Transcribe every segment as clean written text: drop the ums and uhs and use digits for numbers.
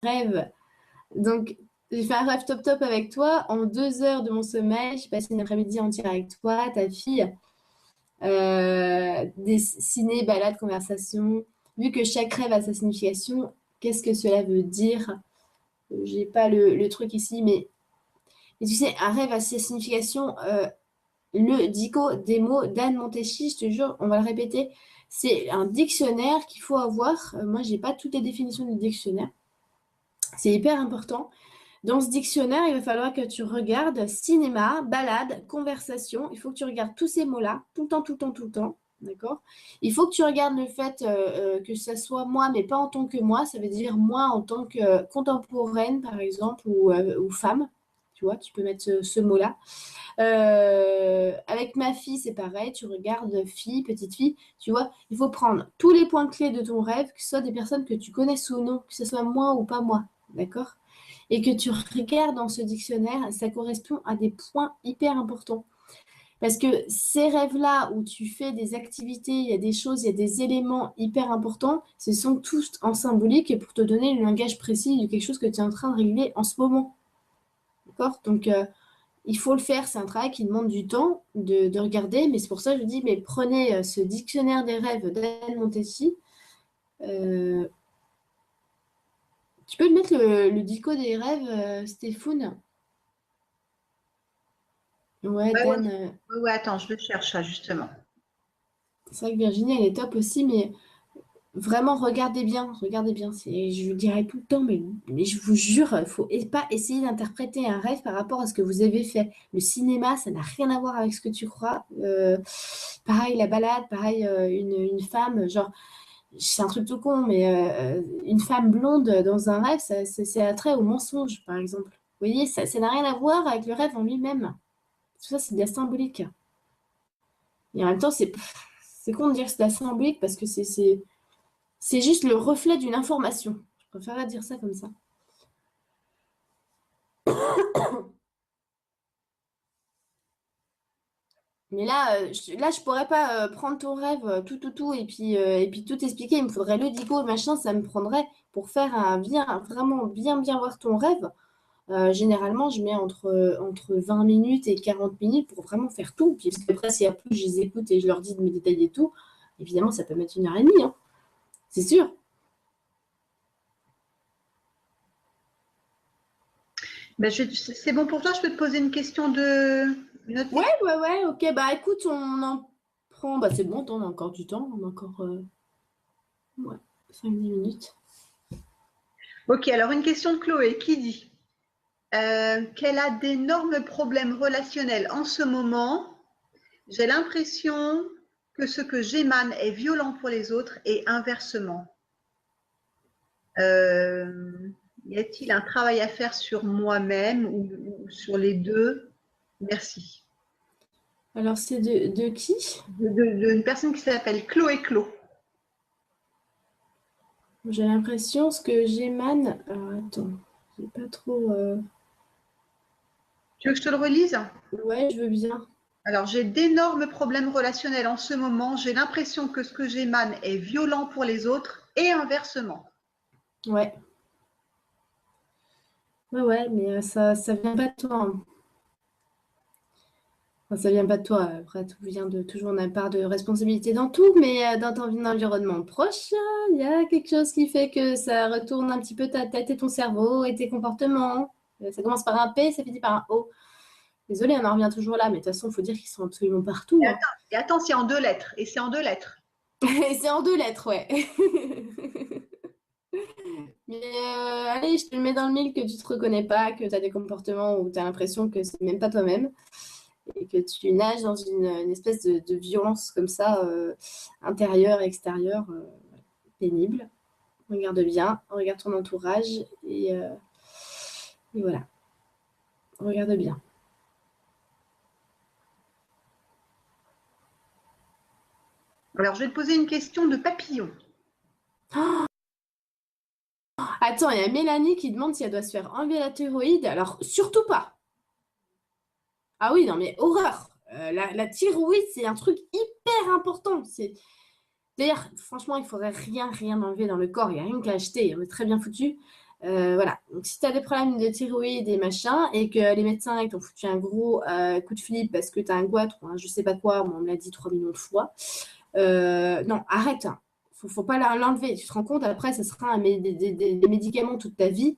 rêve. Donc, j'ai fait un rêve top top avec toi. En 2 heures de mon sommeil, j'ai passé une après-midi entière avec toi, ta fille. Des ciné, balades, conversations. Vu que chaque rêve a sa signification, qu'est-ce que cela veut dire? J'ai pas le truc ici, mais tu sais, un rêve a sa signification. Le dico des mots d'Anne Monteschi, je te jure, on va le répéter. C'est un dictionnaire qu'il faut avoir. Moi, j'ai pas toutes les définitions du dictionnaire. C'est hyper important. Dans ce dictionnaire, il va falloir que tu regardes cinéma, balade, conversation. Il faut que tu regardes tous ces mots-là, tout le temps, tout le temps, tout le temps. D'accord? Il faut que tu regardes le fait que ça soit moi, mais pas en tant que moi. Ça veut dire moi en tant que contemporaine, par exemple, ou femme. Tu vois, tu peux mettre ce mot-là. Avec ma fille, c'est pareil. Tu regardes fille, petite fille. Tu vois, il faut prendre tous les points clés de ton rêve, que ce soit des personnes que tu connaisses ou non, que ce soit moi ou pas moi. D'accord? Et que tu regardes dans ce dictionnaire, ça correspond à des points hyper importants. Parce que ces rêves-là où tu fais des activités, il y a des choses, il y a des éléments hyper importants, ce sont tous en symbolique et pour te donner le langage précis de quelque chose que tu es en train de régler en ce moment. D'accord? Donc, il faut le faire. C'est un travail qui demande du temps de regarder. Mais c'est pour ça que je dis, mais prenez ce dictionnaire des rêves d'Anne Montessi. Euh, Tu peux mettre le dico des rêves, Stéphane? Ouais, Ouais, Dan. ouais, ouais, attends, je le cherche, ça, justement. C'est vrai que Virginie, elle est top aussi, mais vraiment, regardez bien, regardez bien. Je le dirais tout le temps, mais je vous jure, il faut pas essayer d'interpréter un rêve par rapport à ce que vous avez fait. Le cinéma, ça n'a rien à voir avec ce que tu crois. Pareil, la balade, pareil, une femme, genre, c'est un truc tout con, mais une femme blonde dans un rêve, c'est attrait au mensonge, par exemple. Vous voyez, ça n'a rien à voir avec le rêve en lui-même. Tout ça, c'est de la symbolique. Et en même temps, c'est con de dire que c'est de la symbolique parce que c'est juste le reflet d'une information. Je préfère dire ça comme ça. Mais là, je pourrais pas prendre ton rêve, tout, et puis tout expliquer. Il me faudrait le dico, le machin, ça me prendrait pour faire vraiment bien voir ton rêve. Généralement, je mets entre 20 minutes et 40 minutes pour vraiment faire tout. Puis parce qu'après, s'il y a plus, je les écoute et je leur dis de me détailler tout. Évidemment, ça peut mettre 1 heure et demie, hein, c'est sûr. Ben, c'est bon pour toi, je peux te poser une question de une autre question. Ouais, ok. Bah écoute, on en prend. Bah c'est bon, on a encore du temps. On a encore ouais, 5-10 minutes. Ok, alors une question de Chloé qui dit qu'elle a d'énormes problèmes relationnels en ce moment. J'ai l'impression que ce que j'émane est violent pour les autres et inversement. Euh, Y a-t-il un travail à faire sur moi-même ou sur les deux? Merci. Alors c'est de qui? D'une personne qui s'appelle Chloé Clo. J'ai l'impression ce que j'émane. Alors attends, j'ai pas trop. Tu veux que je te le relise? Ouais, je veux bien. Alors, j'ai d'énormes problèmes relationnels en ce moment. J'ai l'impression que ce que j'émane est violent pour les autres et inversement. Ouais. Ouais, mais ça vient pas de toi, hein. Enfin, ça vient pas de toi. Après, tout vient de toujours, on a part de responsabilité dans tout, mais dans ton environnement proche, il y a quelque chose qui fait que ça retourne un petit peu ta tête et ton cerveau et tes comportements. Ça commence par un P, ça finit par un O. Désolée, on en revient toujours là, mais de toute façon, il faut dire qu'ils sont absolument partout, hein. Et attends, c'est en 2 lettres. Et c'est en 2 lettres. Et c'est en 2 lettres, ouais. Mais allez, je te le mets dans le mille que tu te reconnais pas, que tu as des comportements où tu as l'impression que c'est même pas toi-même et que tu nages dans une espèce de violence comme ça, intérieure, extérieure, pénible. Regarde bien, regarde ton entourage et voilà, regarde bien. Alors, je vais te poser une question de papillon. Attends, il y a Mélanie qui demande si elle doit se faire enlever la thyroïde. Alors, surtout pas. Ah oui, non, mais horreur. La thyroïde, c'est un truc hyper important. D'ailleurs, franchement, il faudrait rien enlever dans le corps. Il n'y a rien qu'à acheter. On est très bien foutu. Voilà. Donc, si tu as des problèmes de thyroïde et machin, et que les médecins ils t'ont foutu un gros coup de flip parce que tu as un goitre ou un je sais pas quoi, on me l'a dit 3 millions de fois, non, arrête. Hein. Faut pas l'enlever. Tu te rends compte, après, ça sera des médicaments toute ta vie.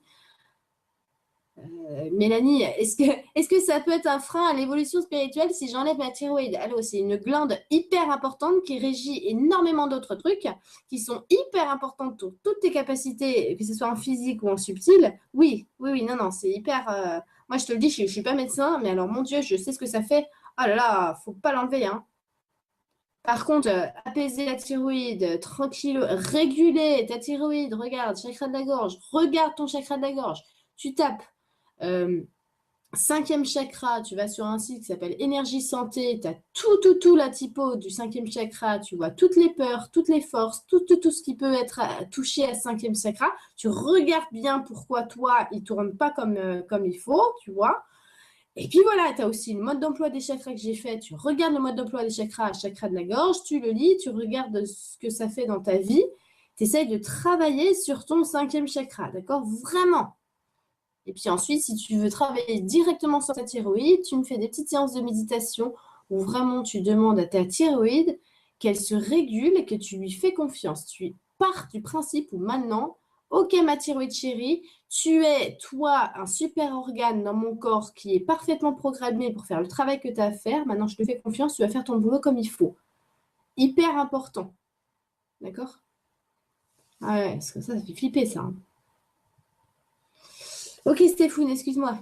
Mélanie, est-ce que ça peut être un frein à l'évolution spirituelle si j'enlève ma thyroïde? Allô, c'est une glande hyper importante qui régit énormément d'autres trucs qui sont hyper importantes pour toutes tes capacités, que ce soit en physique ou en subtil. Oui, oui, oui, non, non, c'est hyper. Moi, je te le dis, je ne suis pas médecin, mais alors, mon Dieu, je sais ce que ça fait. Oh là là, faut pas l'enlever, hein. Par contre, apaiser la thyroïde, tranquille, réguler ta thyroïde, regarde, chakra de la gorge, regarde ton chakra de la gorge. Tu tapes euh, cinquième chakra, tu vas sur un site qui s'appelle Énergie Santé, tu as tout la typo du cinquième chakra, tu vois toutes les peurs, toutes les forces, tout ce qui peut être touché à cinquième chakra. Tu regardes bien pourquoi toi, il ne tourne pas comme il faut, tu vois. Et puis voilà, tu as aussi le mode d'emploi des chakras que j'ai fait. Tu regardes le mode d'emploi des chakras, chakra de la gorge, tu le lis, tu regardes ce que ça fait dans ta vie. Tu essayes de travailler sur ton cinquième chakra, d'accord? Vraiment. Et puis ensuite, si tu veux travailler directement sur ta thyroïde, tu me fais des petites séances de méditation où vraiment tu demandes à ta thyroïde qu'elle se régule et que tu lui fais confiance. Tu pars du principe où maintenant, ok ma thyroïde chérie, tu es toi un super organe dans mon corps qui est parfaitement programmé pour faire le travail que tu as à faire. Maintenant, je te fais confiance, tu vas faire ton boulot comme il faut. Hyper important. D'accord? Ah ouais, parce que ça fait flipper ça. Hein. Ok Stéphane, excuse-moi.